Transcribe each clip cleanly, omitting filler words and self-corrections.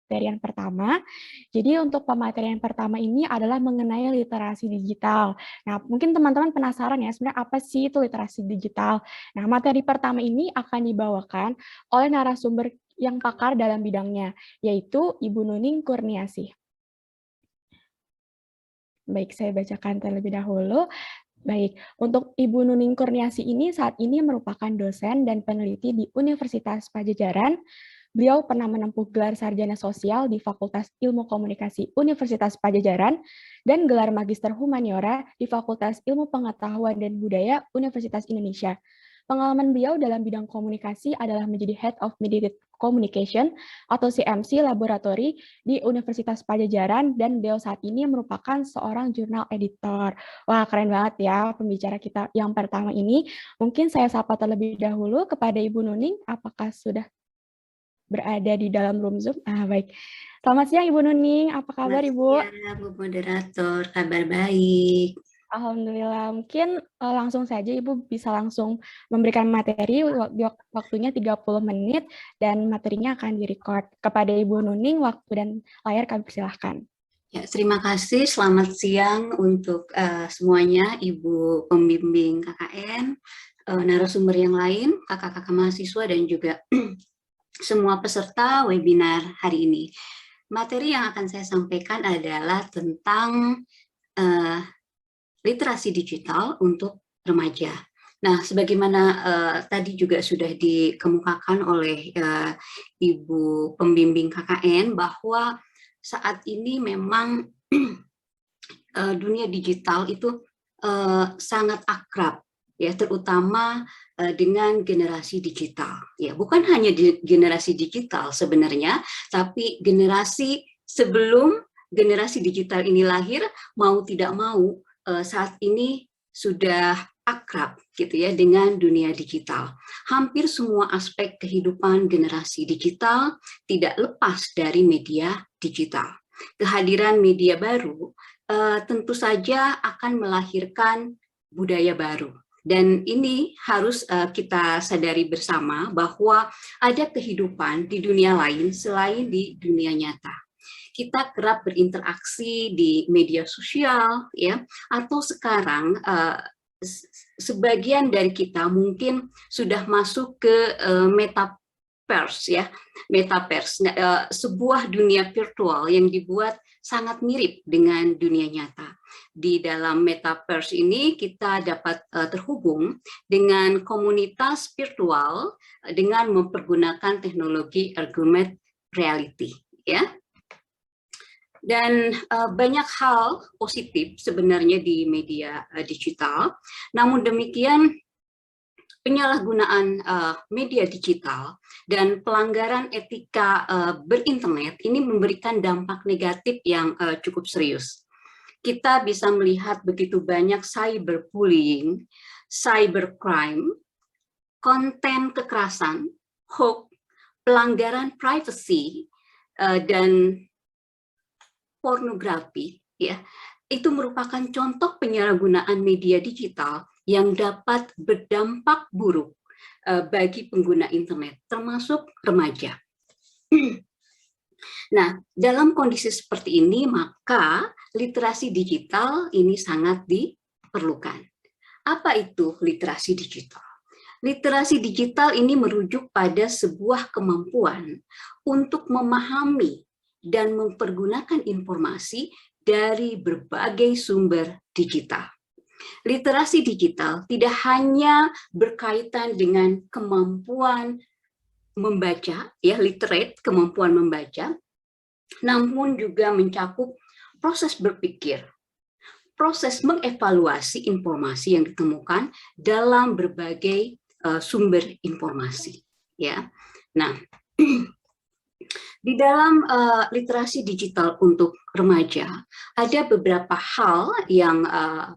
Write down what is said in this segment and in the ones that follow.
pematerian pertama. Jadi untuk pematerian pertama ini adalah mengenai literasi digital. Nah, mungkin teman-teman penasaran ya, sebenarnya apa sih itu literasi digital? Nah, materi pertama ini akan dibawakan oleh narasumber yang pakar dalam bidangnya, yaitu Ibu Nuning Kurniasih. Baik, saya bacakan terlebih dahulu. Baik, untuk Ibu Nuning Kurniasih ini saat ini merupakan dosen dan peneliti di Universitas Pajajaran. Beliau pernah menempuh gelar sarjana sosial di Fakultas Ilmu Komunikasi Universitas Pajajaran dan gelar magister humaniora di Fakultas Ilmu Pengetahuan dan Budaya Universitas Indonesia. Pengalaman beliau dalam bidang komunikasi adalah menjadi Head of Mediated Communication atau CMC Laboratory di Universitas Pajajaran dan beliau saat ini merupakan seorang jurnal editor. Wah, keren banget ya pembicara kita yang pertama ini. Mungkin saya sapa terlebih dahulu kepada Ibu Nuning, apakah sudah berada di dalam room Zoom? Baik. Selamat siang Ibu Nuning, apa kabar Ibu? Selamat siang, Bu Moderator, kabar baik. Alhamdulillah, mungkin langsung saja Ibu bisa langsung memberikan materi, waktunya 30 menit, dan materinya akan direcord. Kepada Ibu Nuning, waktu dan layar kami persilahkan. Ya, terima kasih, selamat siang untuk semuanya, Ibu Pembimbing KKN, narasumber yang lain, kakak-kakak mahasiswa, dan juga semua peserta webinar hari ini. Materi yang akan saya sampaikan adalah tentang literasi digital untuk remaja. Nah, sebagaimana tadi juga sudah dikemukakan oleh Ibu Pembimbing KKN bahwa saat ini memang dunia digital itu sangat akrab, ya, terutama dengan generasi digital. Ya, bukan hanya generasi digital sebenarnya, tapi generasi sebelum generasi digital ini lahir, mau tidak mau saat ini sudah akrab gitu ya dengan dunia digital. Hampir semua aspek kehidupan generasi digital tidak lepas dari media digital. Kehadiran media baru tentu saja akan melahirkan budaya baru. Dan ini harus kita sadari bersama bahwa ada kehidupan di dunia lain selain di dunia nyata. Kita kerap berinteraksi di media sosial, ya, atau sekarang sebagian dari kita mungkin sudah masuk ke metaverse, ya, metaverse, sebuah dunia virtual yang dibuat sangat mirip dengan dunia nyata. Di dalam metaverse ini kita dapat terhubung dengan komunitas virtual dengan mempergunakan teknologi augmented reality, ya. Dan banyak hal positif sebenarnya di media digital, namun demikian penyalahgunaan media digital dan pelanggaran etika berinternet ini memberikan dampak negatif yang cukup serius. Kita bisa melihat begitu banyak cyberbullying, cybercrime, konten kekerasan, hoax, pelanggaran privacy, dan pornografi, ya, itu merupakan contoh penyalahgunaan media digital yang dapat berdampak buruk bagi pengguna internet, termasuk remaja. Nah, dalam kondisi seperti ini, maka literasi digital ini sangat diperlukan. Apa itu literasi digital? Literasi digital ini merujuk pada sebuah kemampuan untuk memahami dan mempergunakan informasi dari berbagai sumber digital. Literasi digital tidak hanya berkaitan dengan kemampuan membaca, ya, literate, kemampuan membaca, namun juga mencakup proses berpikir, proses mengevaluasi informasi yang ditemukan dalam berbagai sumber informasi, ya. Nah, di dalam literasi digital untuk remaja, ada beberapa hal yang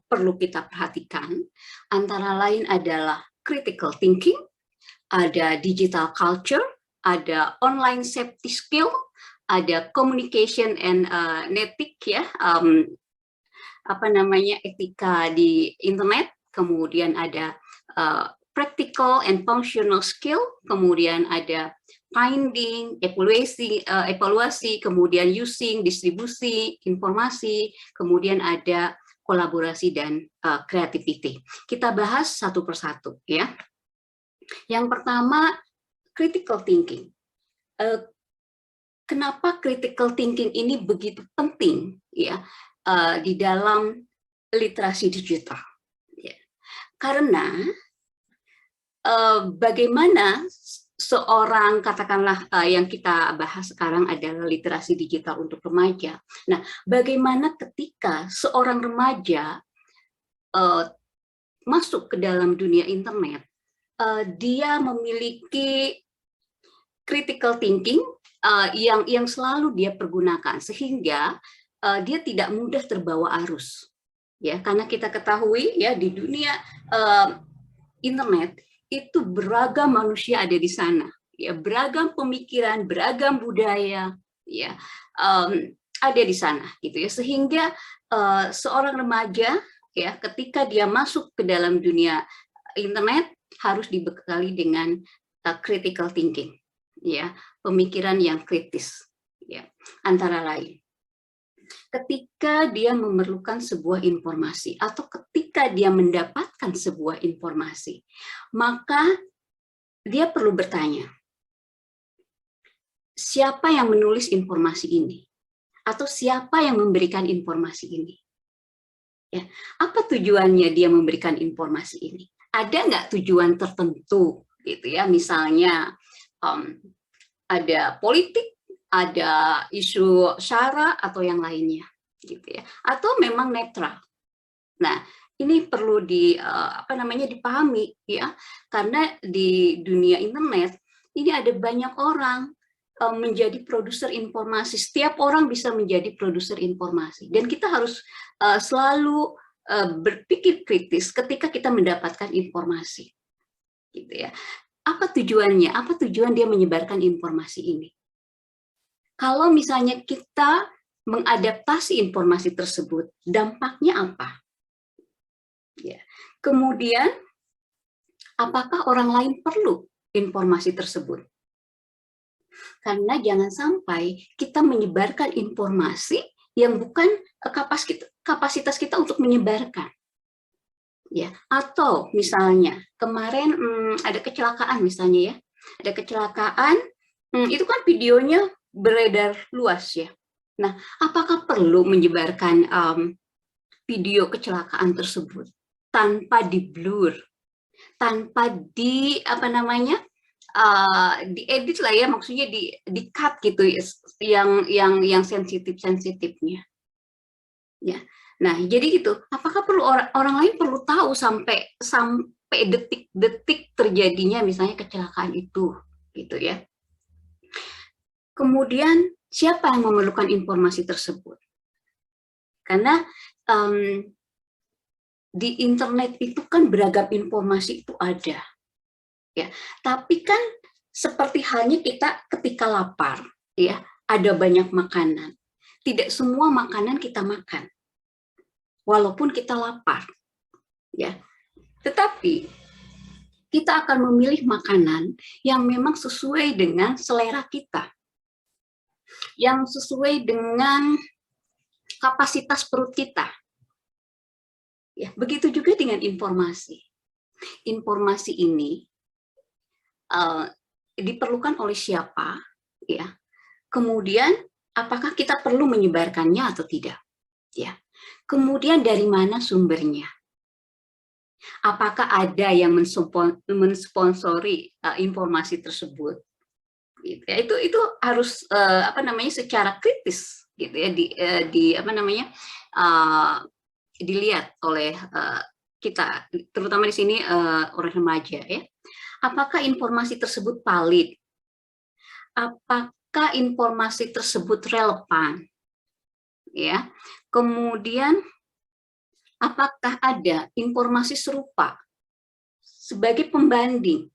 perlu kita perhatikan. Antara lain adalah critical thinking, ada digital culture, ada online safety skill, ada communication and ethic, ya, etika di internet, kemudian ada practical and functional skill, kemudian ada finding, evaluasi, kemudian using, distribusi informasi, kemudian ada kolaborasi dan creativity. Kita bahas satu persatu ya. Yang pertama, critical thinking. Kenapa critical thinking ini begitu penting ya di dalam literasi digital? Ya. Karena bagaimana seorang, katakanlah yang kita bahas sekarang adalah literasi digital untuk remaja. Nah, bagaimana ketika seorang remaja masuk ke dalam dunia internet, dia memiliki critical thinking yang selalu dia pergunakan, sehingga dia tidak mudah terbawa arus. Ya, karena kita ketahui ya di dunia internet itu beragam manusia ada di sana, ya, beragam pemikiran, beragam budaya, ya, ada di sana, gitu ya, sehingga seorang remaja, ya, ketika dia masuk ke dalam dunia internet harus dibekali dengan critical thinking, ya, pemikiran yang kritis, ya, antara lain. Ketika dia memerlukan sebuah informasi atau ketika dia mendapatkan sebuah informasi, maka dia perlu bertanya, siapa yang menulis informasi ini? Atau siapa yang memberikan informasi ini? Ya, apa tujuannya dia memberikan informasi ini? Ada nggak tujuan tertentu, gitu ya? Misalnya ada politik, ada isu SARA atau yang lainnya, gitu ya, atau memang netral. Nah, ini perlu dipahami, ya, karena di dunia internet ini ada banyak orang menjadi produser informasi. Setiap orang bisa menjadi produser informasi, dan kita harus selalu berpikir kritis ketika kita mendapatkan informasi, gitu ya. Apa tujuannya? Apa tujuan dia menyebarkan informasi ini? Kalau misalnya kita mengadaptasi informasi tersebut, dampaknya apa? Ya. Kemudian, apakah orang lain perlu informasi tersebut? Karena jangan sampai kita menyebarkan informasi yang bukan kapasitas kita untuk menyebarkan. Ya. Atau misalnya, kemarin ada kecelakaan misalnya ya, ada kecelakaan, itu kan videonya beredar luas ya. Nah, apakah perlu menyebarkan video kecelakaan tersebut tanpa di-blur, tanpa diedit lah ya, maksudnya di-cut gitu yang sensitifnya. Ya. Nah, jadi gitu. Apakah perlu orang lain perlu tahu sampai detik-detik terjadinya misalnya kecelakaan itu, gitu ya. Kemudian siapa yang memerlukan informasi tersebut? Karena di internet itu kan beragam informasi itu ada, ya. Tapi kan seperti halnya kita ketika lapar, ya, ada banyak makanan. Tidak semua makanan kita makan, walaupun kita lapar, ya. Tetapi kita akan memilih makanan yang memang sesuai dengan selera kita, yang sesuai dengan kapasitas perut kita. Ya, begitu juga dengan informasi. Informasi ini diperlukan oleh siapa, ya. Kemudian apakah kita perlu menyebarkannya atau tidak, ya. Kemudian dari mana sumbernya? Apakah ada yang mensponsori informasi tersebut? Gitu ya. Itu harus secara kritis, gitu ya, dilihat oleh kita, terutama di sini orang remaja ya. Apakah informasi tersebut valid? Apakah informasi tersebut relevan? Ya. Kemudian apakah ada informasi serupa sebagai pembanding?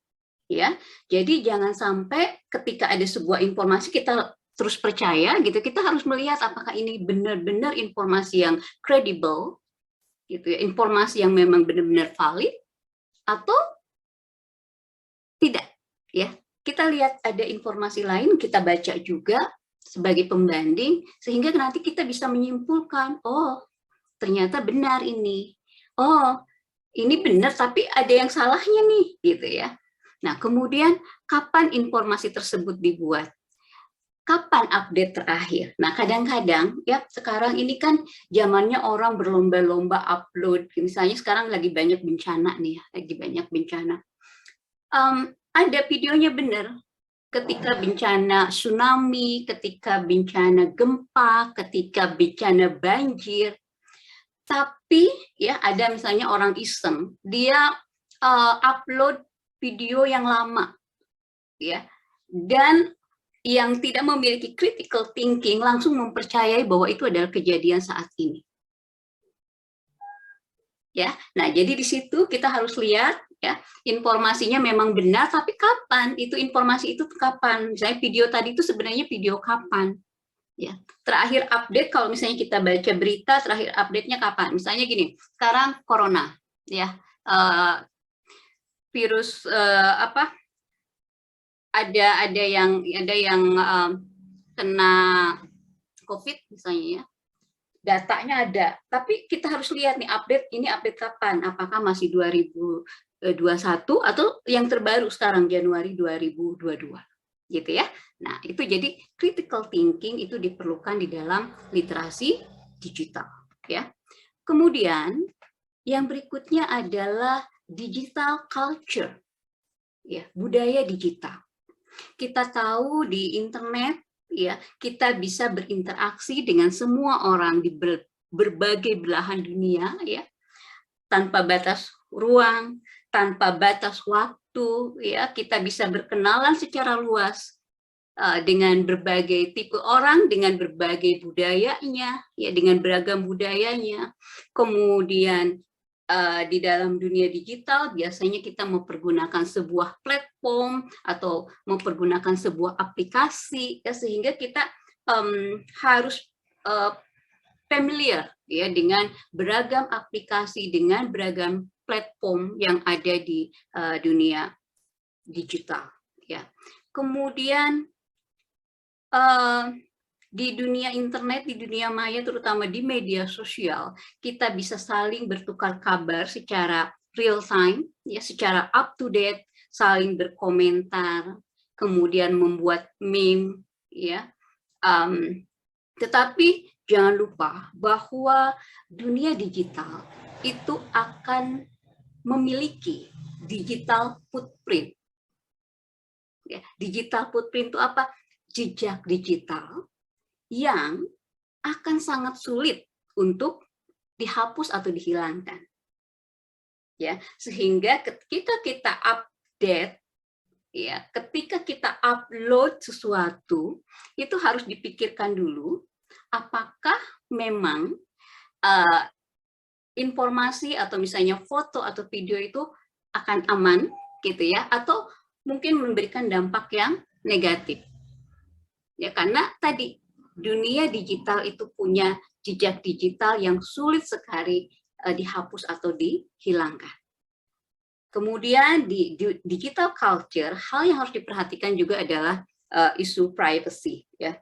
Ya, jadi jangan sampai ketika ada sebuah informasi kita terus percaya gitu. Kita harus melihat apakah ini benar-benar informasi yang kredibel, gitu ya, informasi yang memang benar-benar valid, atau Tidak, ya. Kita lihat ada informasi lain, kita baca juga sebagai pembanding, sehingga nanti kita bisa menyimpulkan, oh ternyata benar ini. Oh, ini benar tapi ada yang salahnya nih, gitu ya. Nah, kemudian kapan informasi tersebut dibuat? Kapan update terakhir? Nah, kadang-kadang ya sekarang ini kan zamannya orang berlomba-lomba upload. Misalnya sekarang lagi banyak bencana nih, lagi banyak bencana. Ada videonya benar. Ketika bencana tsunami, ketika bencana gempa, ketika bencana banjir. Tapi ya ada misalnya orang iseng, dia upload video yang lama, ya, dan yang tidak memiliki critical thinking langsung mempercayai bahwa itu adalah kejadian saat ini. Ya, nah jadi di situ kita harus lihat ya informasinya memang benar, tapi kapan itu informasi itu kapan? Misalnya video tadi itu sebenarnya video kapan? Ya, terakhir update kalau misalnya kita baca berita terakhir update-nya kapan? Misalnya gini, sekarang corona, ya virus apa? Ada yang kena COVID misalnya ya, datanya ada, tapi kita harus lihat nih update ini update kapan? Apakah masih 2021 atau yang terbaru sekarang Januari 2022, gitu ya. Nah itu jadi critical thinking itu diperlukan di dalam literasi digital, ya. Kemudian yang berikutnya adalah digital culture, ya budaya digital. Kita tahu di internet ya kita bisa berinteraksi dengan semua orang di berbagai belahan dunia ya tanpa batas ruang, tanpa batas waktu ya kita bisa berkenalan secara luas dengan berbagai tipe orang, dengan berbagai budayanya ya dengan beragam budayanya. Kemudian di dalam dunia digital biasanya kita mempergunakan sebuah platform atau mempergunakan sebuah aplikasi ya sehingga kita harus familiar ya dengan beragam aplikasi dengan beragam platform yang ada di dunia digital ya. Kemudian di dunia internet, di dunia maya, terutama di media sosial, kita bisa saling bertukar kabar secara real time, ya, secara up to date, saling berkomentar, kemudian membuat meme, ya. Tetapi jangan lupa bahwa dunia digital itu akan memiliki digital footprint. Ya, digital footprint itu apa? Jejak digital yang akan sangat sulit untuk dihapus atau dihilangkan. Ya, sehingga ketika kita update ya, ketika kita upload sesuatu, itu harus dipikirkan dulu apakah memang informasi atau misalnya foto atau video itu akan aman gitu ya atau mungkin memberikan dampak yang negatif. Ya, karena tadi dunia digital itu punya jejak digital yang sulit sekali dihapus atau dihilangkan. Kemudian di digital culture, hal yang harus diperhatikan juga adalah isu privacy. Ya.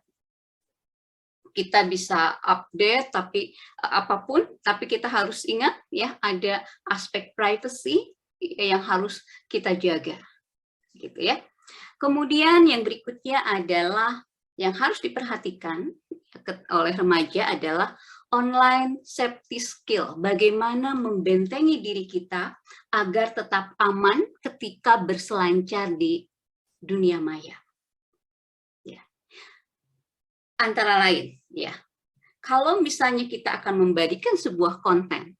Kita bisa update tapi apapun, tapi kita harus ingat ya ada aspek privacy yang harus kita jaga, gitu ya. Kemudian yang berikutnya adalah yang harus diperhatikan oleh remaja adalah online safety skill. Bagaimana membentengi diri kita agar tetap aman ketika berselancar di dunia maya. Ya. Antara lain, ya. Kalau misalnya kita akan membagikan sebuah konten,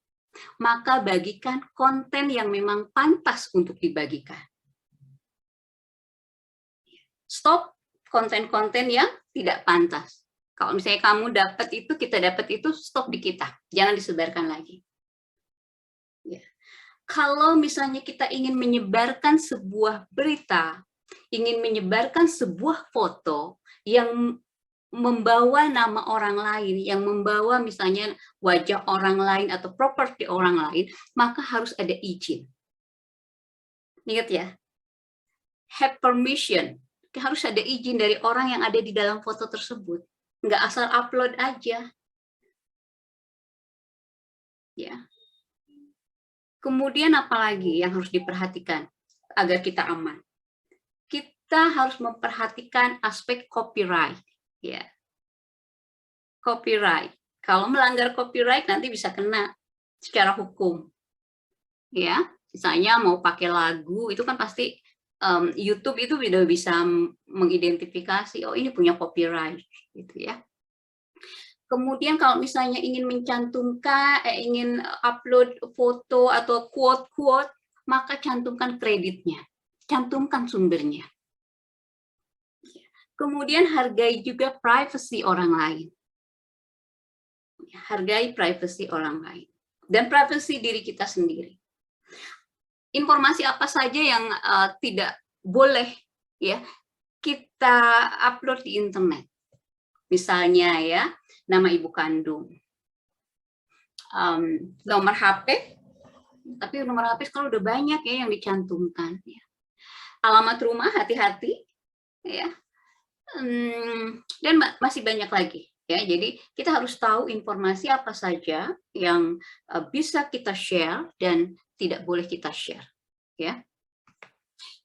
maka bagikan konten yang memang pantas untuk dibagikan. Stop konten-konten yang tidak pantas. Kalau misalnya kamu dapat itu, kita dapat itu, stop di kita. Jangan disebarkan lagi. Ya. Kalau misalnya kita ingin menyebarkan sebuah berita, ingin menyebarkan sebuah foto yang membawa nama orang lain, yang membawa misalnya wajah orang lain atau properti orang lain, maka harus ada izin. Ingat ya, have permission, harus ada izin dari orang yang ada di dalam foto tersebut. Nggak asal upload aja. Ya. Kemudian apalagi yang harus diperhatikan agar kita aman? Kita harus memperhatikan aspek copyright. Ya. Copyright. Kalau melanggar copyright nanti bisa kena secara hukum. Ya, misalnya mau pakai lagu itu kan pasti YouTube itu sudah bisa mengidentifikasi, oh ini punya copyright, gitu ya. Kemudian kalau misalnya ingin mencantumkan, ingin upload foto atau quote-quote, maka cantumkan kreditnya, cantumkan sumbernya. Kemudian hargai juga privasi orang lain. Hargai privasi orang lain. Dan privasi diri kita sendiri. Informasi apa saja yang tidak boleh ya kita upload di internet. Misalnya ya, nama ibu kandung, nomor HP, tapi nomor HP sekarang udah banyak ya yang dicantumkan. Ya. Alamat rumah hati-hati, ya, dan masih banyak lagi. Ya, jadi kita harus tahu informasi apa saja yang bisa kita share dan tidak boleh kita share. Ya.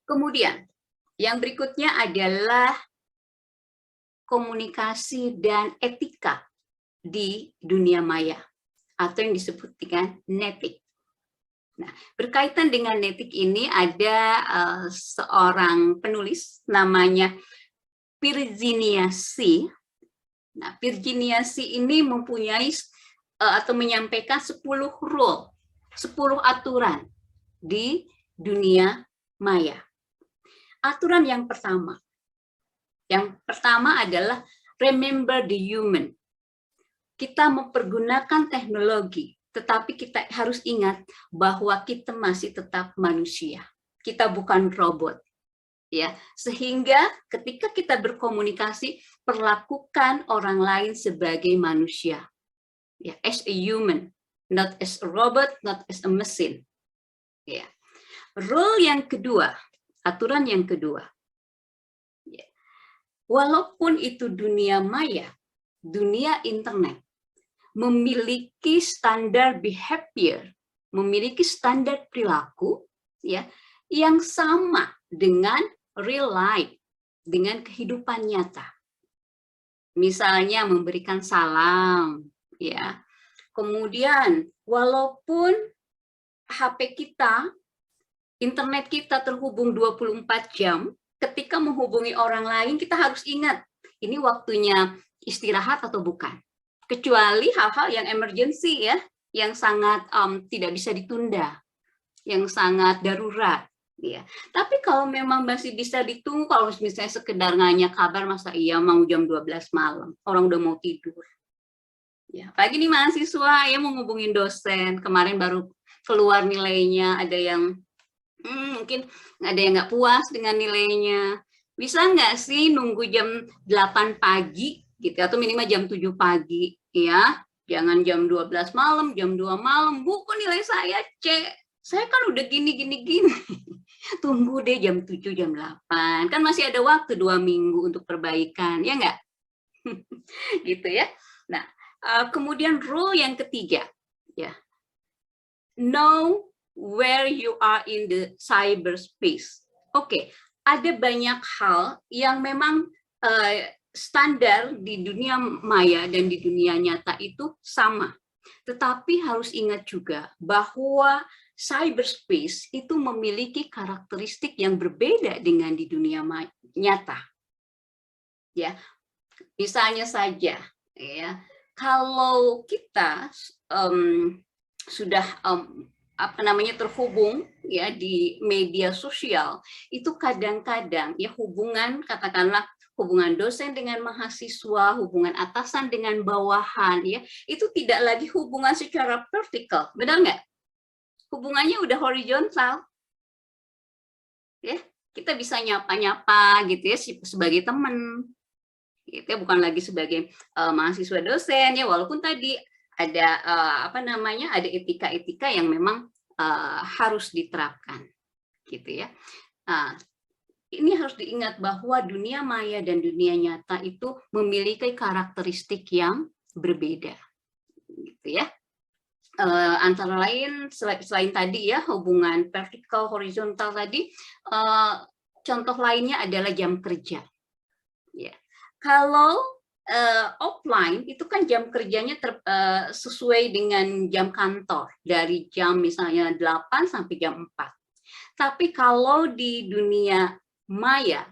Kemudian yang berikutnya adalah komunikasi dan etika di dunia maya atau yang disebut dengan netik. Nah, berkaitan dengan netik ini ada seorang penulis namanya Virginia C. Nah, Virginia C ini mempunyai atau menyampaikan 10 rule, 10 aturan di dunia maya. Aturan yang pertama adalah remember the human. Kita mempergunakan teknologi, tetapi kita harus ingat bahwa kita masih tetap manusia. Kita bukan robot. Ya, sehingga ketika kita berkomunikasi, perlakukan orang lain sebagai manusia. Ya, as a human, not as a robot, not as a machine. Ya. Rule yang kedua, aturan yang kedua. Ya. Walaupun itu dunia maya, dunia internet, memiliki standar behavior, memiliki standar perilaku ya yang sama dengan real life, dengan kehidupan nyata. Misalnya memberikan salam ya. Kemudian walaupun HP kita, internet kita terhubung 24 jam, ketika menghubungi orang lain kita harus ingat ini waktunya istirahat atau bukan. Kecuali hal-hal yang emergency ya, yang sangat tidak bisa ditunda, yang sangat darurat. Ya. Tapi kalau memang masih bisa ditunggu, kalau misalnya sekedar nanya kabar, masa iya mau jam 12 malam, orang udah mau tidur. Ya, pagi nih mahasiswa ya mau ngubungin dosen, kemarin baru keluar nilainya, ada yang mungkin ada yang nggak puas dengan nilainya. Bisa nggak sih nunggu jam 8 pagi? Gitu atau minimal jam 7 pagi ya, jangan jam 12 malam, jam 2 malam, Bu kok nilai saya C, saya kan udah gini tunggu deh jam 7 jam 8 kan masih ada waktu 2 minggu untuk perbaikan ya enggak. Gitu ya. Nah kemudian rule yang ketiga ya, know where you are in the cyberspace. Oke, ada banyak hal yang memang standar di dunia maya dan di dunia nyata itu sama. Tetapi harus ingat juga bahwa cyberspace itu memiliki karakteristik yang berbeda dengan di dunia nyata. Ya, misalnya saja, ya, kalau kita sudah terhubung ya di media sosial, itu kadang-kadang ya hubungan katakanlah hubungan dosen dengan mahasiswa, hubungan atasan dengan bawahan, ya itu tidak lagi hubungan secara vertikal, benar nggak? Hubungannya udah horizontal, ya kita bisa nyapa-nyapa gitu ya sebagai teman, gitu ya, bukan lagi sebagai mahasiswa dosen ya, walaupun tadi ada ada etika-etika yang memang harus diterapkan, gitu ya. ini harus diingat bahwa dunia maya dan dunia nyata itu memiliki karakteristik yang berbeda, gitu ya. Antara lain selain tadi ya hubungan vertikal horizontal tadi, contoh lainnya adalah jam kerja. Ya. Kalau offline itu kan jam kerjanya sesuai dengan jam kantor dari jam misalnya 8 sampai jam 4. Tapi kalau di dunia maya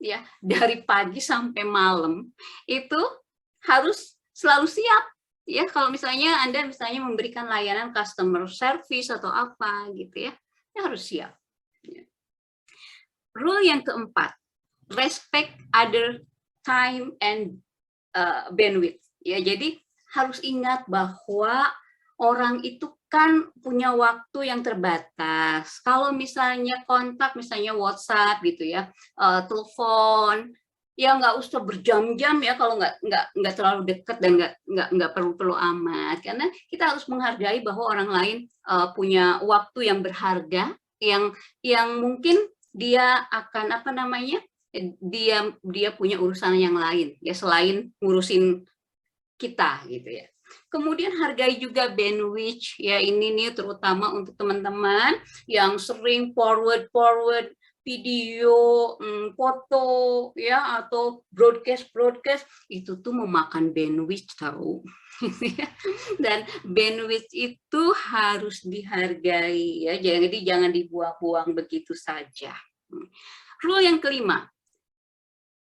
ya dari pagi sampai malam itu harus selalu siap ya, kalau misalnya Anda memberikan layanan customer service atau apa gitu ya, harus siap. Rule yang keempat, respect other time and bandwidth ya. Jadi harus ingat bahwa orang itu kan punya waktu yang terbatas. Kalau misalnya kontak, misalnya WhatsApp gitu ya, telepon, ya nggak usah berjam-jam ya kalau nggak terlalu dekat dan nggak perlu amat, karena kita harus menghargai bahwa orang lain punya waktu yang berharga yang mungkin dia akan dia punya urusan yang lain ya selain ngurusin kita gitu ya. Kemudian hargai juga bandwidth ya, ini nih terutama untuk teman-teman yang sering forward video, foto ya atau broadcast itu tuh memakan bandwidth tahu. Dan bandwidth itu harus dihargai ya, jadi jangan dibuang-buang begitu saja. Rule yang kelima,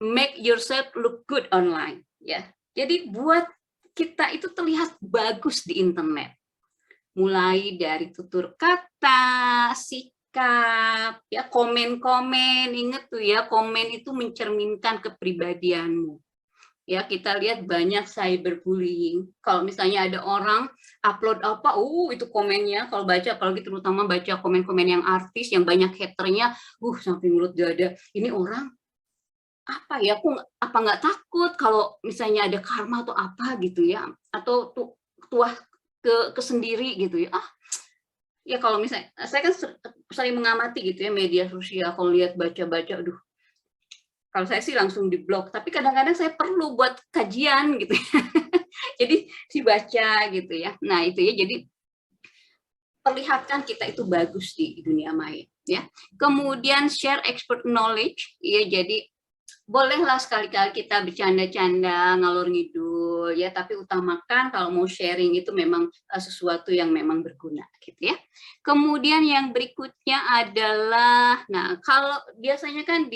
make yourself look good online ya. Jadi buat kita itu terlihat bagus di internet. Mulai dari tutur kata, sikap, ya komen-komen, ingat tuh ya, komen itu mencerminkan kepribadianmu. Ya, kita lihat banyak cyberbullying. Kalau misalnya ada orang upload apa, itu komennya kalau baca, apalagi terutama baca komen-komen yang artis yang banyak haternya, sampai mulut dada. Ini orang apa ya, aku apa nggak takut kalau misalnya ada karma atau apa gitu ya, atau tuah ke sendiri gitu ya. Ya kalau misalnya saya kan sering mengamati gitu ya media sosial, kalau lihat baca-baca, kalau saya sih langsung di-blok, tapi kadang-kadang saya perlu buat kajian gitu ya. Jadi dibaca gitu ya. Nah itu ya, jadi perlihatkan kita itu bagus di dunia maya ya. Kemudian share expert knowledge ya, jadi bolehlah sekali-kali kita bercanda-canda ngalor ngidul ya, tapi utamakan kalau mau sharing itu memang sesuatu yang memang berguna gitu ya. Kemudian yang berikutnya adalah, nah kalau biasanya kan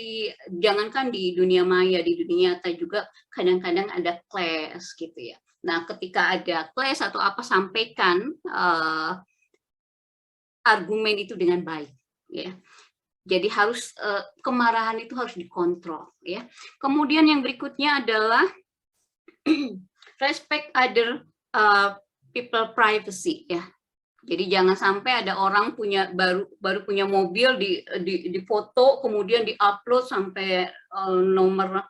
jangankan di dunia maya, di dunia nyata juga kadang-kadang ada clash gitu ya. Nah ketika ada clash atau apa, sampaikan argumen itu dengan baik ya. Jadi harus kemarahan itu harus dikontrol ya. Kemudian yang berikutnya adalah respect other people privacy ya. Jadi jangan sampai ada orang baru punya mobil di foto kemudian diupload sampai nomor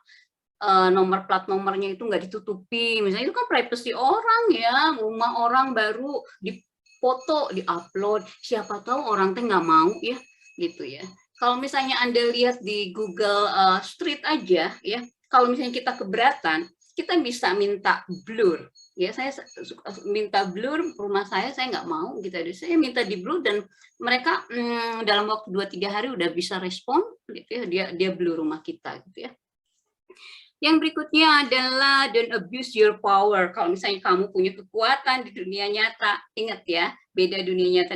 plat nomornya itu nggak ditutupi. Misalnya itu kan privacy orang ya, rumah orang baru difoto, diupload. Siapa tahu orang teh nggak mau ya gitu ya. Kalau misalnya Anda lihat di Google Street aja ya, kalau misalnya kita keberatan, kita bisa minta blur. Ya, saya minta blur rumah saya nggak mau gitu. Saya minta di blur dan mereka dalam waktu 2-3 hari udah bisa respon gitu ya, dia blur rumah kita gitu ya. Yang berikutnya adalah don't abuse your power. Kalau misalnya kamu punya kekuatan di dunia nyata, ingat ya, beda dunia nyata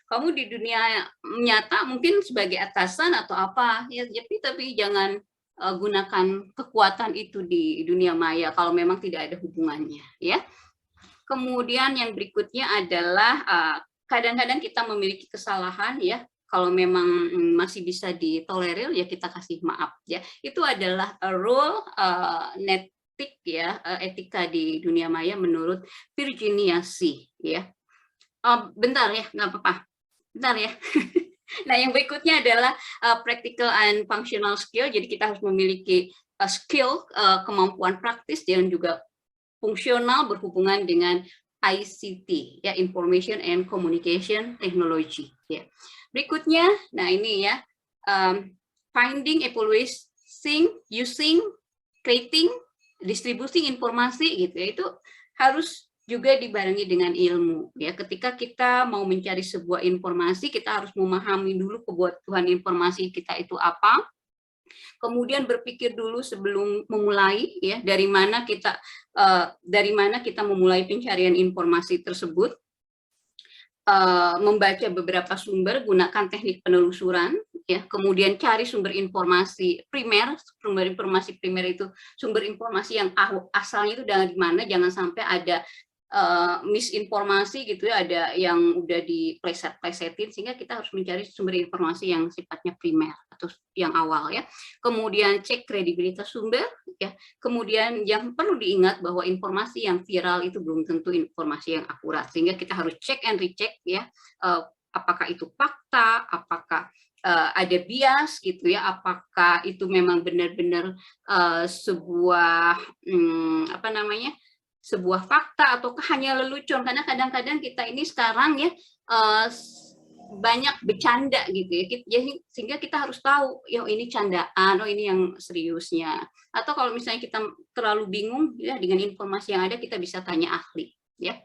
kamu di dunia nyata mungkin sebagai atasan atau apa ya, tapi jangan gunakan kekuatan itu di dunia maya kalau memang tidak ada hubungannya ya. Kemudian yang berikutnya adalah kadang-kadang kita memiliki kesalahan ya. Kalau memang masih bisa ditolerir ya kita kasih maaf ya. Itu adalah rule netik ya, etika di dunia maya menurut Virginia C ya. Bentar ya, nggak apa-apa. Bentar ya. Nah yang berikutnya adalah practical and functional skill. Jadi kita harus memiliki skill, kemampuan praktis dan juga fungsional berhubungan dengan ICT ya, Information and Communication Technology ya. Berikutnya, nah ini ya, finding, evaluating, using, creating, distributing informasi gitu ya, itu harus juga dibarengi dengan ilmu ya. Ketika kita mau mencari sebuah informasi, kita harus memahami dulu kebutuhan informasi kita itu apa, kemudian berpikir dulu sebelum memulai ya, dari mana kita memulai pencarian informasi tersebut. Membaca beberapa sumber, gunakan teknik penelusuran, ya, kemudian cari sumber informasi primer. Sumber informasi primer itu sumber informasi yang asalnya itu dari mana, jangan sampai ada misinformasi gitu ya, ada yang udah dipleset-plesetin, sehingga kita harus mencari sumber informasi yang sifatnya primer atau yang awal ya. Kemudian cek kredibilitas sumber ya. Kemudian yang perlu diingat bahwa informasi yang viral itu belum tentu informasi yang akurat, sehingga kita harus cek and recheck ya, apakah itu fakta, apakah ada bias gitu ya, apakah itu memang benar-benar sebuah sebuah fakta ataukah hanya lelucon, karena kadang-kadang kita ini sekarang ya banyak bercanda gitu ya, jadi sehingga kita harus tahu, ya ini candaan, oh ini yang seriusnya. Atau kalau misalnya kita terlalu bingung ya dengan informasi yang ada, kita bisa tanya ahli ya.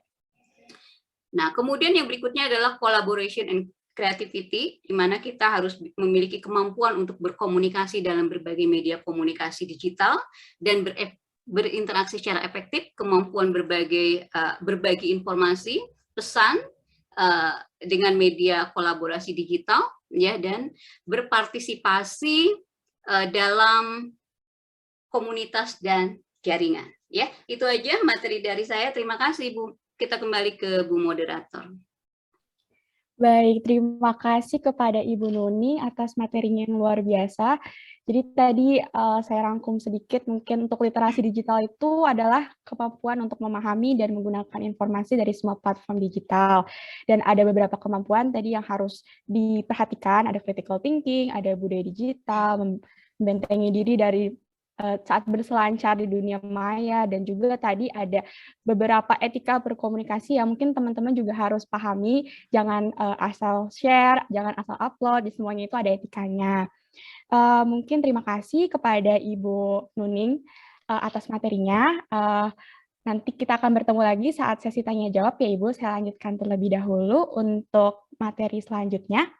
Nah, kemudian yang berikutnya adalah collaboration and creativity, di mana kita harus memiliki kemampuan untuk berkomunikasi dalam berbagai media komunikasi digital dan berinteraksi secara efektif, kemampuan berbagi informasi, pesan dengan media kolaborasi digital, ya, dan berpartisipasi dalam komunitas dan jaringan. Ya, itu aja materi dari saya. Terima kasih, Bu. Kita kembali ke Bu Moderator. Baik, terima kasih kepada Ibu Nuni atas materinya yang luar biasa. Jadi tadi saya rangkum sedikit, mungkin untuk literasi digital itu adalah kemampuan untuk memahami dan menggunakan informasi dari semua platform digital. Dan ada beberapa kemampuan tadi yang harus diperhatikan, ada critical thinking, ada budaya digital, membentengi diri dari saat berselancar di dunia maya, dan juga tadi ada beberapa etika berkomunikasi yang mungkin teman-teman juga harus pahami, jangan asal share, jangan asal upload, di semuanya itu ada etikanya. Mungkin terima kasih kepada Ibu Nuning atas materinya. Nanti kita akan bertemu lagi saat sesi tanya jawab ya Ibu. Saya lanjutkan terlebih dahulu untuk materi selanjutnya.